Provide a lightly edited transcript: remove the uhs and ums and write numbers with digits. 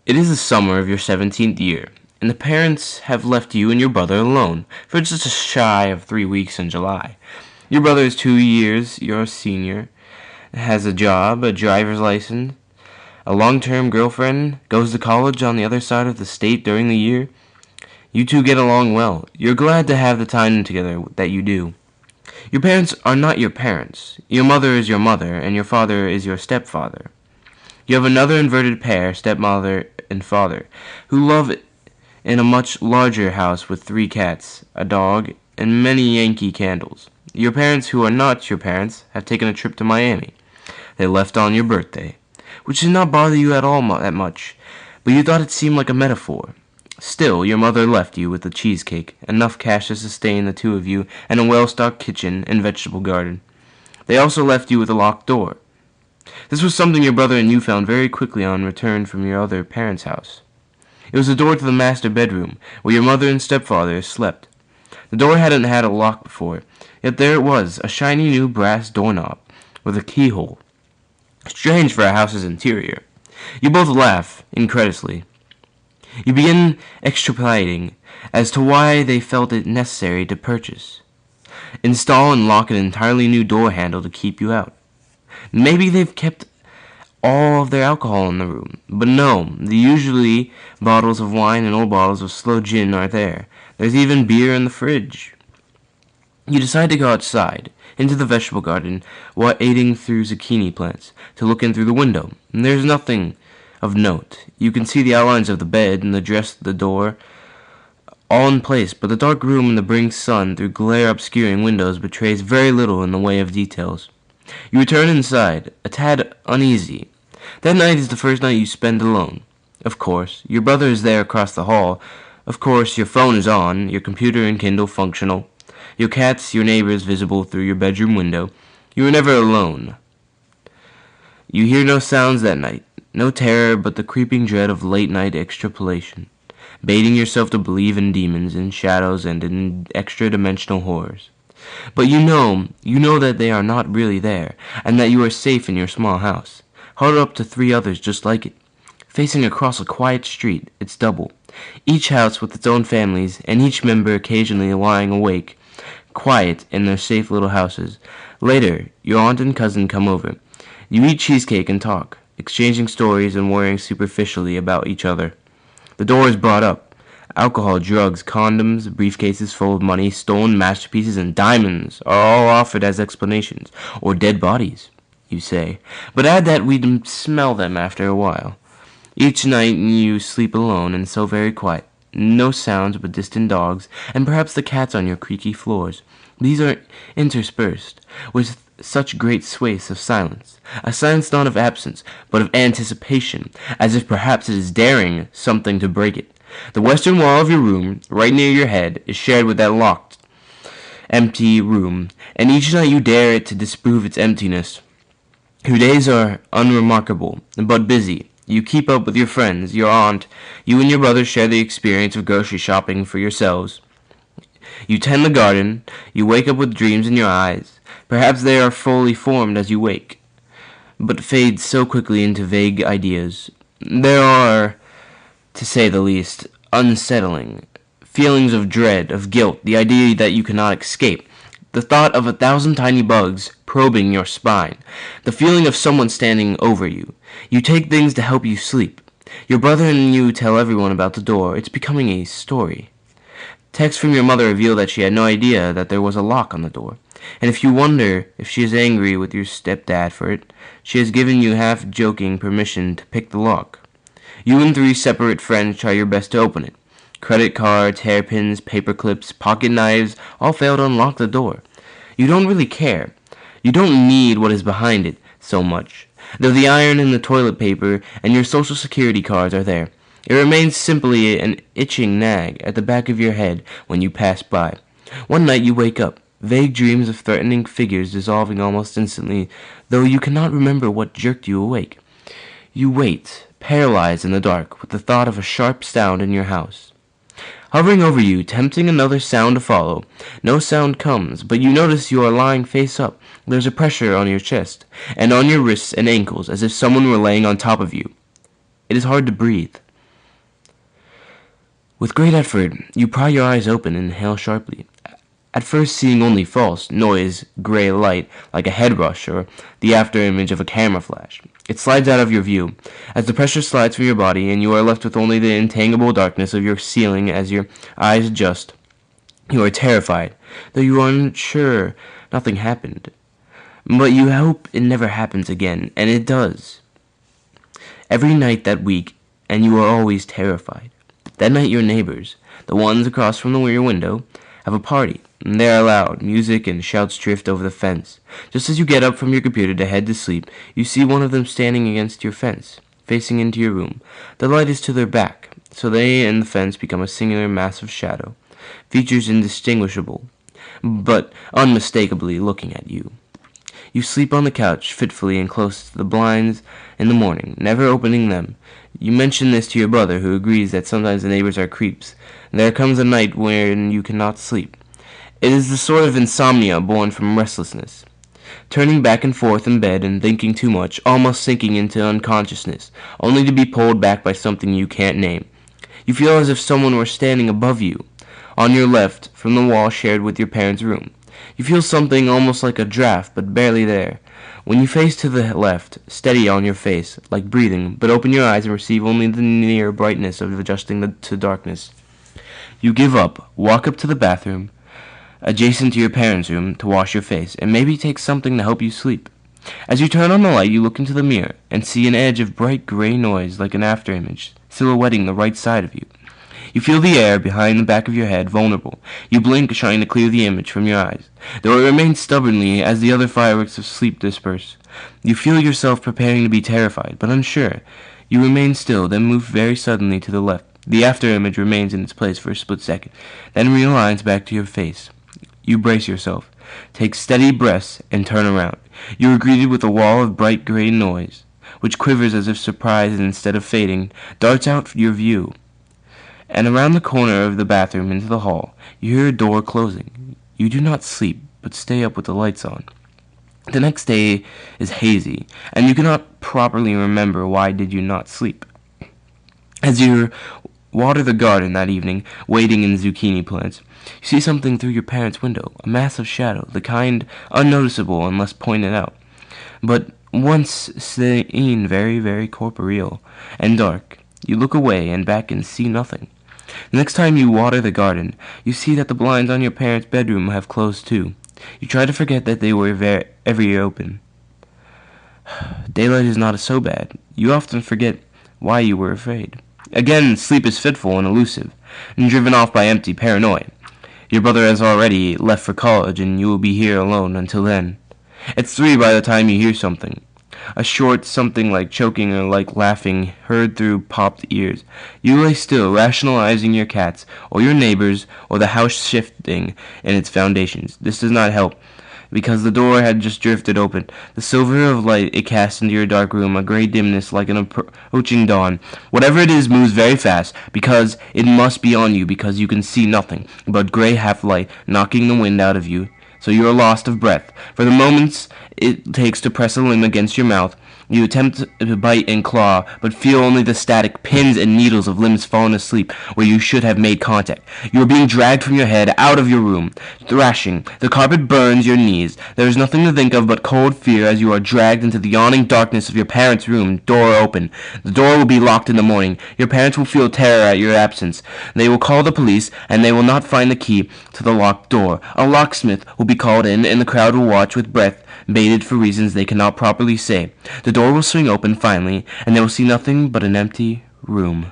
It is the summer of your 17th year, and the parents have left you and your brother alone for just a shy of 3 weeks in July. Your brother is 2 years your senior, has a job, a driver's license, a long-term girlfriend, goes to college on the other side of the state during the year. You two get along well. You're glad to have the time together that you do. Your parents are not your parents. Your mother is your mother, and your father is your stepfather. You have another inverted pair, stepmother and father, who live in a much larger house with 3 cats, a dog, and many Yankee candles. Your parents, who are not your parents, have taken a trip to Miami. They left on your birthday, which did not bother you at all that much, but you thought it seemed like a metaphor. Still, your mother left you with a cheesecake, enough cash to sustain the two of you, and a well-stocked kitchen and vegetable garden. They also left you with a locked door. This was something your brother and you found very quickly on return from your other parents' house. It was the door to the master bedroom, where your mother and stepfather slept. The door hadn't had a lock before, yet there it was, a shiny new brass doorknob, with a keyhole. Strange for a house's interior. You both laugh, incredulously. You begin extrapolating as to why they felt it necessary to purchase, install and lock an entirely new door handle to keep you out. Maybe they've kept all of their alcohol in the room, but no, the usually bottles of wine and old bottles of sloe gin are there. There's even beer in the fridge. You decide to go outside, into the vegetable garden, wading through zucchini plants, to look in through the window. And there's nothing of note. You can see the outlines of the bed and the dress of the door, all in place, but the dark room in the bring sun through glare-obscuring windows betrays very little in the way of details. You return inside, a tad uneasy. That night is the first night you spend alone. Of course, your brother is there across the hall. Of course, your phone is on, your computer and Kindle functional. Your cats, your neighbors visible through your bedroom window. You are never alone. You hear no sounds that night, no terror but the creeping dread of late-night extrapolation, baiting yourself to believe in demons, in shadows, and in extra-dimensional horrors. But you know that they are not really there, and that you are safe in your small house, huddled up to 3 others just like it, facing across a quiet street, its double, each house with its own families, and each member occasionally lying awake, quiet in their safe little houses. Later, your aunt and cousin come over. You eat cheesecake and talk, exchanging stories and worrying superficially about each other. The door is brought up. Alcohol, drugs, condoms, briefcases full of money, stolen masterpieces, and diamonds are all offered as explanations. Or dead bodies, you say. But add that we'd smell them after a while. Each night you sleep alone and so very quiet. No sounds but distant dogs, and perhaps the cats on your creaky floors. These are interspersed with such great swathes of silence. A silence not of absence, but of anticipation, as if perhaps it is daring something to break it. The western wall of your room, right near your head, is shared with that locked, empty room, and each night you dare it to disprove its emptiness. Your days are unremarkable, but busy. You keep up with your friends, your aunt. You and your brother share the experience of grocery shopping for yourselves. You tend the garden. You wake up with dreams in your eyes. Perhaps they are fully formed as you wake, but fade so quickly into vague ideas. There are, to say the least, unsettling feelings of dread, of guilt, the idea that you cannot escape, the thought of 1,000 tiny bugs probing your spine, the feeling of someone standing over you. You take things to help you sleep. Your brother and you tell everyone about the door. It's becoming a story. Texts from your mother reveal that she had no idea that there was a lock on the door, and if you wonder if she is angry with your stepdad for it, she has given you half-joking permission to pick the lock. You and 3 separate friends try your best to open it. Credit cards, hairpins, paper clips, pocket knives all fail to unlock the door. You don't really care. You don't need what is behind it so much, though the iron and the toilet paper and your social security cards are there. It remains simply an itching nag at the back of your head when you pass by. One night you wake up, vague dreams of threatening figures dissolving almost instantly, though you cannot remember what jerked you awake. You wait, paralyzed in the dark, with the thought of a sharp sound in your house, hovering over you, tempting another sound to follow. No sound comes, but you notice you are lying face up. There's a pressure on your chest, and on your wrists and ankles, as if someone were laying on top of you. It is hard to breathe. With great effort, you pry your eyes open and inhale sharply. At first seeing only false noise, gray light, like a head rush or the after image of a camera flash. It slides out of your view, as the pressure slides from your body and you are left with only the intangible darkness of your ceiling as your eyes adjust. You are terrified, though you are unsure nothing happened. But you hope it never happens again, and it does. Every night that week, and you are always terrified. That night your neighbors, the ones across from your window, have a party. And they are loud. Music and shouts drift over the fence. Just as you get up from your computer to head to sleep, you see one of them standing against your fence, facing into your room. The light is to their back, so they and the fence become a singular massive shadow. Features indistinguishable, but unmistakably looking at you. You sleep on the couch, fitfully and close to the blinds in the morning, never opening them. You mention this to your brother, who agrees that sometimes the neighbors are creeps. There comes a night when you cannot sleep. It is the sort of insomnia born from restlessness. Turning back and forth in bed and thinking too much, almost sinking into unconsciousness, only to be pulled back by something you can't name. You feel as if someone were standing above you, on your left, from the wall shared with your parents' room. You feel something almost like a draft, but barely there. When you face to the left, steady on your face, like breathing, but open your eyes and receive only the near brightness of adjusting to darkness. You give up, walk up to the bathroom, adjacent to your parents' room, to wash your face, and maybe take something to help you sleep. As you turn on the light, you look into the mirror, and see an edge of bright gray noise like an afterimage, silhouetting the right side of you. You feel the air behind the back of your head vulnerable. You blink, trying to clear the image from your eyes, though it remains stubbornly as the other fireworks of sleep disperse. You feel yourself preparing to be terrified, but unsure. You remain still, then move very suddenly to the left. The afterimage remains in its place for a split second, then realigns back to your face. You brace yourself, take steady breaths, and turn around. You are greeted with a wall of bright gray noise, which quivers as if surprised and instead of fading, darts out your view. And around the corner of the bathroom into the hall, you hear a door closing. You do not sleep, but stay up with the lights on. The next day is hazy, and you cannot properly remember why did you not sleep. As you water the garden that evening, wading in zucchini plants, you see something through your parents' window, a massive shadow, the kind unnoticeable unless pointed out, but once seen very, very corporeal and dark. You look away and back and see nothing. The next time you water the garden, you see that the blinds on your parents' bedroom have closed too. You try to forget that they were ever open. Daylight is not so bad. You often forget why you were afraid. Again, sleep is fitful and elusive, and driven off by empty paranoia. Your brother has already left for college, and you will be here alone until then. It's 3 by the time you hear something. A short something like choking or like laughing heard through popped ears. You lay still, rationalizing your cats, or your neighbors, or the house shifting in its foundations. This does not help, because the door had just drifted open. The silver of light it cast into your dark room, a gray dimness like an approaching dawn. Whatever it is moves very fast, because it must be on you, because you can see nothing but gray half-light knocking the wind out of you. So you are lost of breath. For the moments it takes to press a limb against your mouth, you attempt to bite and claw, but feel only the static pins and needles of limbs fallen asleep where you should have made contact. You are being dragged from your head out of your room, thrashing. The carpet burns your knees. There is nothing to think of but cold fear as you are dragged into the yawning darkness of your parents' room, door open. The door will be locked in the morning. Your parents will feel terror at your absence. They will call the police, and they will not find the key to the locked door. A locksmith will be called in, and the crowd will watch with breath bated for reasons they cannot properly say. The door will swing open finally, and they will see nothing but an empty room.